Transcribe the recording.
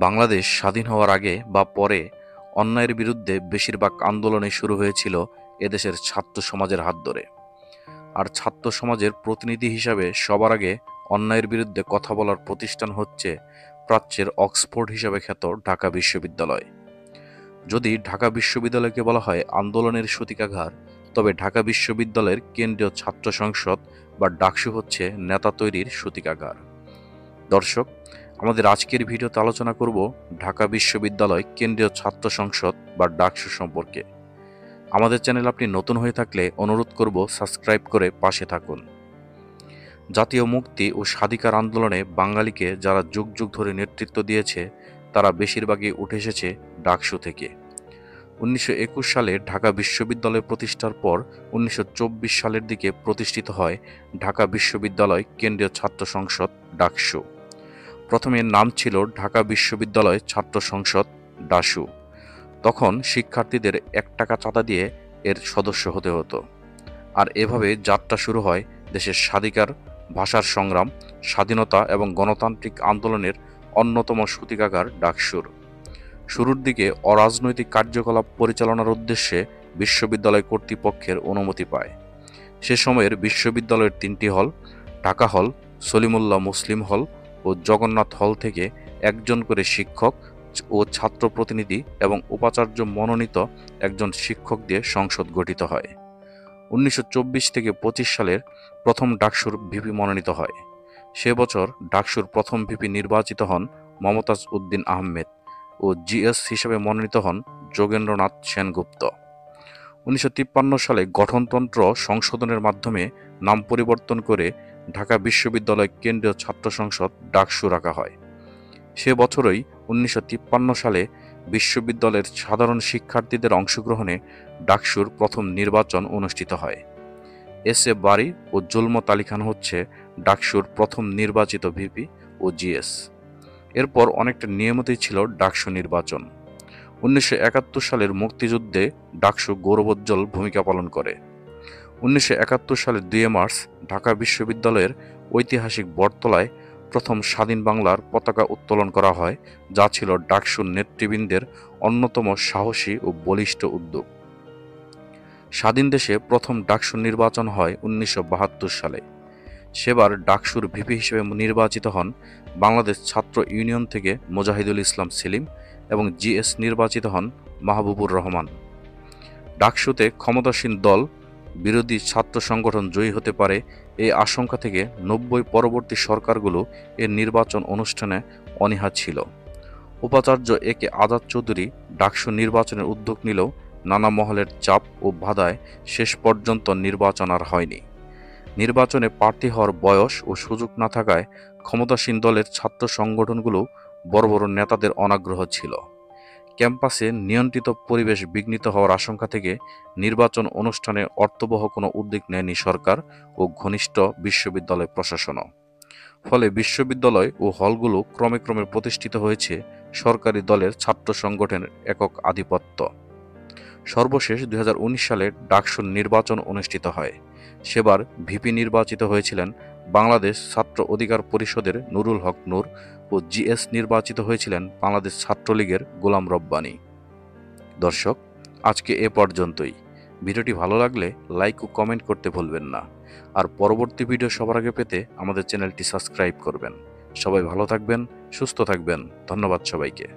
বাংলাদেশ স্বাধীন হওয়ার আগে বা পরে অন্যায়ের বিরুদ্ধে বেশিরভাগ আন্দোলনই শুরু হয়েছিল এদেশের ছাত্র সমাজের হাত ধরে। আর ছাত্র সমাজের প্রতিনিধি হিসাবে সবার আগে অন্যায়ের বিরুদ্ধে কথা বলার প্রতিষ্ঠান হচ্ছে প্রাচ্যের অক্সফোর্ড হিসাবে খ্যাত ঢাকা বিশ্ববিদ্যালয়। যদি ঢাকা বিশ্ববিদ্যালয়কে বলা হয় আন্দোলনের সূতিকাগার, তবে ঢাকা বিশ্ববিদ্যালয়ের কেন্দ্রীয় ছাত্র সংসদ বা ডাকসু হচ্ছে নেতা তৈরির সূতিকাগার। দর্শক, আমাদের আজকের ভিডিওতে আলোচনা করব ঢাকা বিশ্ববিদ্যালয় কেন্দ্রীয় ছাত্র সংসদ বা ডাকসু সম্পর্কে। আমাদের চ্যানেল আপনি নতুন হয়ে থাকলে অনুরোধ করব সাবস্ক্রাইব করে পাশে থাকুন। জাতীয় মুক্তি ও স্বাধিকার আন্দোলনে বাঙালিকে যারা যুগ যুগ ধরে নেতৃত্ব দিয়েছে, তারা বেশিরভাগই উঠে এসেছে ডাকসু থেকে। 1921 সালে ঢাকা বিশ্ববিদ্যালয় প্রতিষ্ঠার পর 1924 সালের দিকে প্রতিষ্ঠিত হয় ঢাকা বিশ্ববিদ্যালয় কেন্দ্রীয় ছাত্র সংসদ ডাকসু। প্রথমে এর নাম ছিল ঢাকা বিশ্ববিদ্যালয় ছাত্র সংসদ ডাসু। তখন শিক্ষার্থীদের 1 টাকা চাঁদা দিয়ে এর সদস্য হতে হতো। আর এভাবে যাত্রা শুরু হয় দেশের স্বাধিকার, ভাষার সংগ্রাম, স্বাধীনতা এবং গণতান্ত্রিক আন্দোলনের অন্যতম সূতিকাগার ডাকসুর। শুরুর দিকে অরাজনৈতিক কার্যকলাপ পরিচালনার উদ্দেশ্যে বিশ্ববিদ্যালয় কর্তৃপক্ষের অনুমতি পায়। সে সময়ের বিশ্ববিদ্যালয়ের 3টি হল, ঢাকা হল, সলিমুল্লাহ মুসলিম হল ও জগন্নাথ হল থেকে একজন করে শিক্ষক ও ছাত্র প্রতিনিধি এবং উপাচার্য মনোনীত একজন শিক্ষক দিয়ে সংসদ গঠিত হয়। 1924 থেকে 25 সালের প্রথম ডাকসুর ভিপি মনোনীত হয়। সে বছর ডাকসুর প্রথম ভিপি নির্বাচিত হন মমতাজ উদ্দিন আহমেদ ও জিএস হিসেবে মনোনীত হন যোগেন্দ্রনাথ সেনগুপ্ত। 1953 সালে গঠনতন্ত্র সংশোধনের মাধ্যমে নাম পরিবর্তন করে ঢাকা বিশ্ববিদ্যালয় কেন্দ্রীয় ছাত্র সংসদ ডাকসু রাখা হয়। সে বছরই 1953 সালে বিশ্ববিদ্যালয়ের সাধারণ শিক্ষার্থীদের অংশগ্রহণে ডাকসুর প্রথম নির্বাচন অনুষ্ঠিত হয়। এস এ বারী ও জুলমত আলী খান হচ্ছে ডাকসুর প্রথম নির্বাচিত ভিপি ও জিএস। এরপর অনেকটা নিয়মিতই ছিল ডাকসু নির্বাচন। 1971 সালের মুক্তিযুদ্ধে ডাকসু গৌরবোজ্জ্বল ভূমিকা পালন করে। 1971 সালের 2 মার্চ ঢাকা বিশ্ববিদ্যালয়ের ঐতিহাসিক বটতলায় প্রথম স্বাধীন বাংলার পতাকা উত্তোলন করা হয়, যা ছিল ডাকসুর নেতৃবৃন্দের অন্যতম সাহসী ও বলিষ্ঠ উদ্যোগ। স্বাধীন দেশে প্রথম ডাকসু নির্বাচন হয় 1972 সালে। সেবার ডাকসুর ভিপি হিসেবে নির্বাচিত হন বাংলাদেশ ছাত্র ইউনিয়ন থেকে মোজাহিদুল ইসলাম সেলিম এবং জিএস নির্বাচিত হন মাহবুবুর রহমান। ডাকসুতে ক্ষমতাসীন দল বিরোধী ছাত্র সংগঠন জয়ী হতে পারে এই আশঙ্কা থেকে 90 পরবর্তী সরকারগুলো এর নির্বাচন অনুষ্ঠানে অনীহা ছিল। উপাচার্য এ কে আজাদ চৌধুরী ডাকসু নির্বাচনের উদ্যোগ নিলেও নানা মহলের চাপ ও বাধায় শেষ পর্যন্ত নির্বাচন আর হয়নি। নির্বাচনে প্রার্থী হওয়ার বয়স ও সুযোগ না থাকায় ক্ষমতাসীন দলের ছাত্র সংগঠনগুলো বড় বড় নেতাদের অনাগ্রহ ছিল। ক্যাম্পাসে নিয়ন্ত্রিত পরিবেশ বিঘ্নিত হওয়ার আশঙ্কা থেকে নির্বাচন অনুষ্ঠানে অর্থবহ কোনো উদ্যোগ নেয়নি সরকার ও ঘনিষ্ঠ বিশ্ববিদ্যালয় প্রশাসনও। ফলে বিশ্ববিদ্যালয় ও হলগুলো ক্রমে ক্রমে প্রতিষ্ঠিত হয়েছে সরকারি দলের ছাত্র সংগঠনের একক আধিপত্য। সর্বশেষ 2019 সালে ডাকসুর নির্বাচন অনুষ্ঠিত হয়। সেবার ভিপি নির্বাচিত হয়েছিলেন বাংলাদেশ ছাত্র অধিকার পরিষদের নুরুল হক নূর ও জিএস নির্বাচিত হয়েছিলেন বাংলাদেশ ছাত্রলীগের গোলাম রব্বানী। দর্শক, আজকে এ পর্যন্তই। ভিডিওটি ভালো লাগলে লাইক ও কমেন্ট করতে ভুলবেন না। আর পরবর্তী ভিডিও সবার আগে পেতে আমাদের চ্যানেলটি সাবস্ক্রাইব করবেন। সবাই ভালো থাকবেন, সুস্থ থাকবেন। ধন্যবাদ সবাইকে।